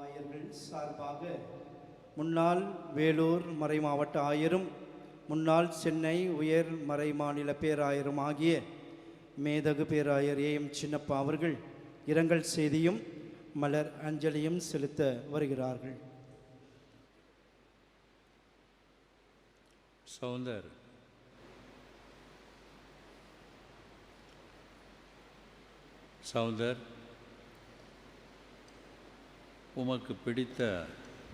ஆயர்கள் சார்பாக முன்னாள் வேலூர் மறைமாவட்ட ஆயரும் முன்னாள் சென்னை உயர் மறைமாநில பேராயரும் ஆகிய மேதகு பேராயர் ஏஎம் சின்னப்பா அவர்கள் இரங்கல் செய்தியும் மலர் அஞ்சலியும் செலுத்த வருகிறார்கள். சௌந்தர், உமக்கு பிடித்த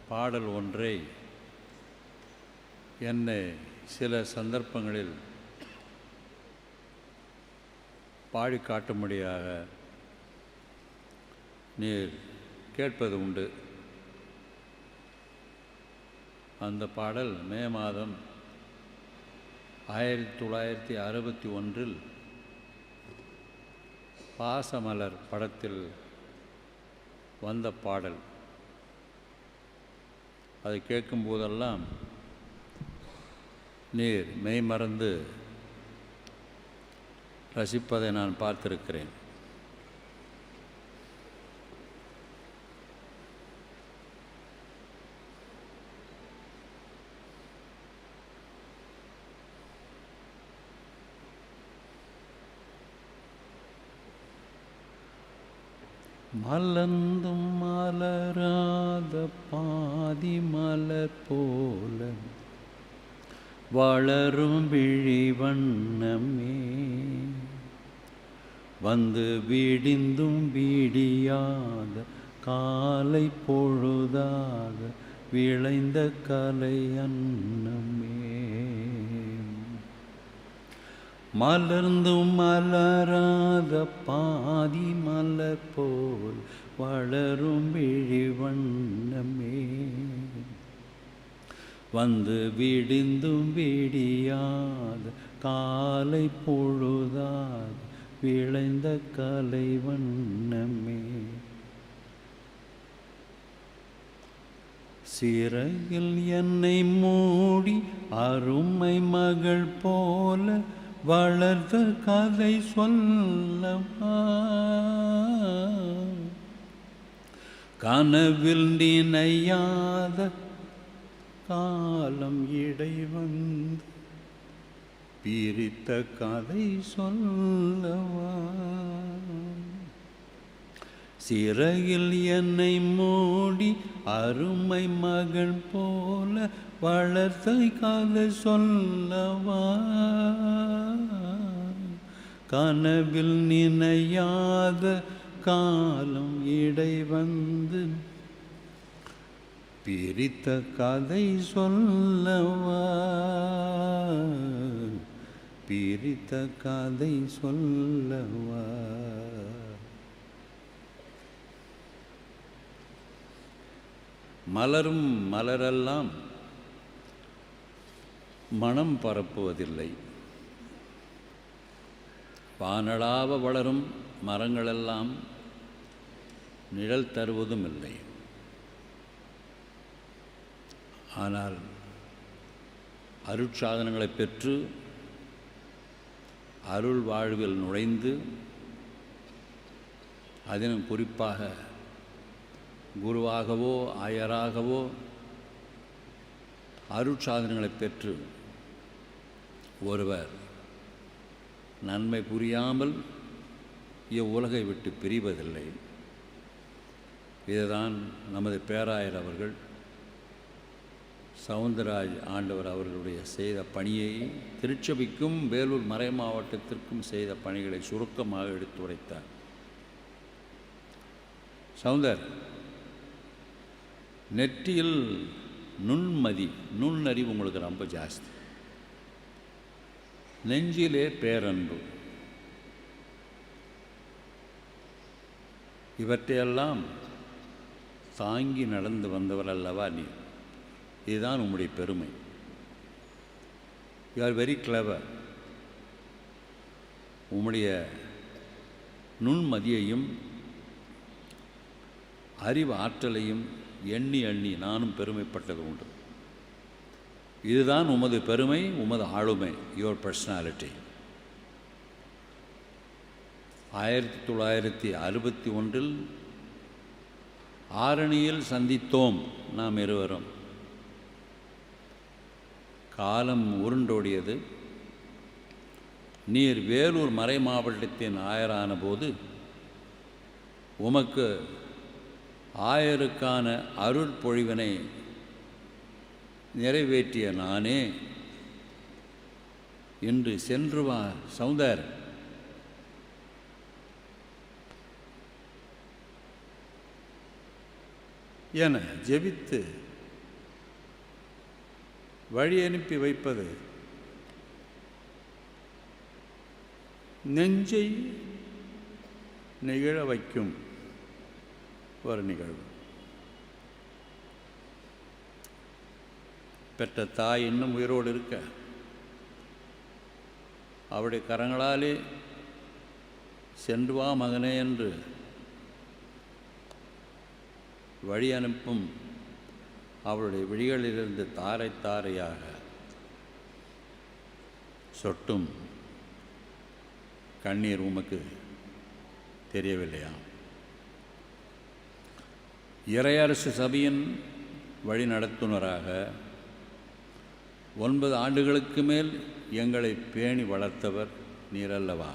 பாடல் ஒன்றை என்னை சில சந்தர்ப்பங்களில் பாடி காட்டும்படியாக நீர் கேட்பது உண்டு. அந்த பாடல் மே மாதம் 1961 பாசமலர் படத்தில் வந்த பாடல். அதை கேட்கும்போதெல்லாம் நீர் மெய்மறந்து ரசிப்பதை நான் பார்த்திருக்கிறேன். மலர்ந்தும் மலராத பாதி மலர் போல வளரும் விழி வண்ணமே, வந்து விடிந்தும் விடியாத காலை பொழுதாக விளைந்த கலை அன்னமே. மலர்ந்தும் மலராத பாதி மலர் போல் வளரும் விழி வண்ணமே, வந்து விடிந்தும் விடியாத காலை பொழுதாக விளைந்த கலை வண்ணமே. சிறகில் என்னை மூடி அருமை மகள் போல வளர்ந்த கதை சொல்லவா, கனவில் நினையாத காலம் இடை வந்து பிரித்த கதை சொல்லவா. சிறையில் என்னை மூடி அருமை மகள் போல வளர்த்த கதை சொல்லவா, கனவில் நினையாத காலம் இடை வந்து பிரித்த கதை சொல்லவா, பிரித்த கதை சொல்லவா. மலரும் மலரெல்லாம் மனம் பரப்புவதில்லை, வானளாவ வளரும் மரங்களெல்லாம் நிழல் தருவதும் இல்லை. ஆனால் அருட்சாதனங்களை பெற்று அருள் வாழ்வில் நுழைந்து, அதிலும் குறிப்பாக குருவாகவோ ஆயராகவோ அருட்சாதனங்களை பெற்று ஒருவர் நன்மை புரியாமல் இவ்வுலகை விட்டு பிரிவதில்லை. இதுதான் நமது பேராயர் அவர்கள் சவுந்தரராஜ் ஆண்டவர் அவர்களுடைய செய்த பணியை திருச்சபைக்கும் வேலூர் மறை மாவட்டத்திற்கும் செய்த பணிகளை சுருக்கமாக எடுத்துரைத்தார். சவுந்தர், நெற்றியில் நுண்ணறிவு உங்களுக்கு ரொம்ப ஜாஸ்தி, நெஞ்சிலே பேரன்பு, இவற்றையெல்லாம் தாங்கி நடந்து வந்தவர் அல்லவா நீ. இதுதான் உம்முடைய பெருமை. You are very clever. உம்முடைய நுண்மதியையும் அறிவு ஆற்றலையும் எண்ணி எண்ணி நானும் பெருமைப்பட்டது உண்டு. இதுதான் உமது பெருமை, உமது ஆளுமை, யுவர் பர்சனாலிட்டி. 1961 ஆரணியில் சந்தித்தோம் நாம் இருவரும். காலம் உருண்டோடியது. நீர் வேலூர் மறை மாவட்டத்தின் ஆயரான போது உமக்கு ஆயருக்கான அருட்பொழிவினை நிறைவேற்றிய நானே இன்று சென்று வா சௌந்தர் என ஜெபித்து வழி அனுப்பி வைப்பது நெஞ்சை நெகிழ வைக்கும் ஒரு நிகழ்வு. பெற்ற தாய் இன்னும் உயிரோடு இருக்க அவருடைய கரங்களாலே சென்று வா மகனே என்று வழி அனுப்பும் அவருடைய விழிகளிலிருந்து தாரை தாரையாக சொட்டும் கண்ணீர் உமக்கு தெரியவில்லையா? இறையரசு சபையின் வழி நடத்துனராக 9 ஆண்டுகளுக்கு மேல் எங்களை பேணி வளர்த்தவர் நீரல்லவா?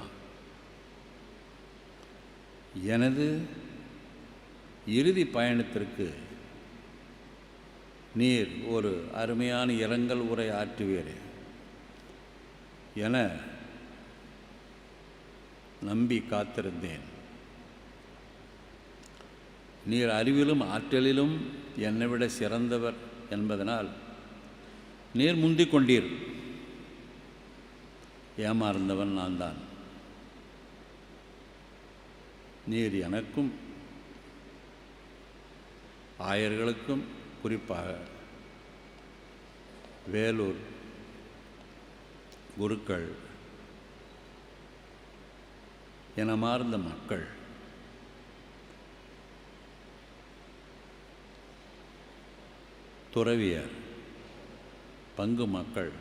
எனது இறுதி பயணத்திற்கு நீர் ஒரு அருமையான இரங்கல் உரை ஆற்றுவீரே என நம்பி காத்திருந்தேன். நீர் அறிவிலும் ஆற்றலிலும் என்னை விட சிறந்தவர் என்பதனால் நீர் முந்திக் கொண்டீர். ஏமாறுந்தவன் நான் தான். நீர் எனக்கும் ஆயர்களுக்கும் குறிப்பாக வேலூர் குருக்கள் எனமார்ந்த மக்கள் துறவியர் பங்கு மக்கள்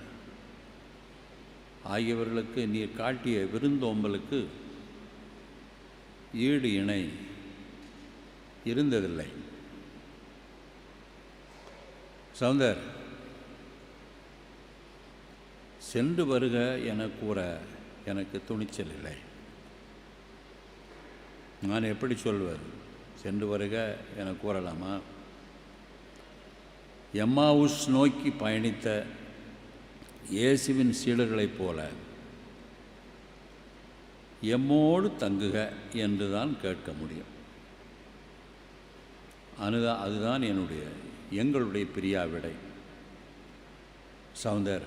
ஆகியவர்களுக்கு நீர் காட்டிய விருந்தோம்பலுக்கு ஈடு இணை இருந்ததில்லை. சௌந்தர், சென்று வருக என கூற எனக்கு துணிச்சல் இல்லை. நான் எப்படி சொல்வது? சென்று வருக என கூறலாமா? எம்மாவுஸ் நோக்கி பயணித்த இயேசுவின் சீடர்களைப் போல எம்மோடு தங்குக என்று தான் கேட்க முடியும். அதுதான் எங்களுடைய பிரியாவிடை. சௌந்தர்,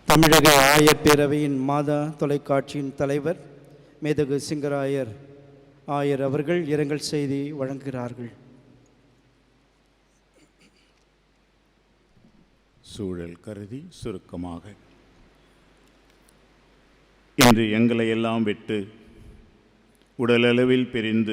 தமிழக ஆயர் பேரவையின் மாதா தொலைக்காட்சியின் தலைவர் மேதகு சிங்கராயர் ஆயர் அவர்கள் இரங்கல் செய்தி வழங்குகிறார்கள். சூழல் கருதி சுருக்கமாக, இன்று எங்களை எல்லாம் விட்டு உடலளவில் பிரிந்து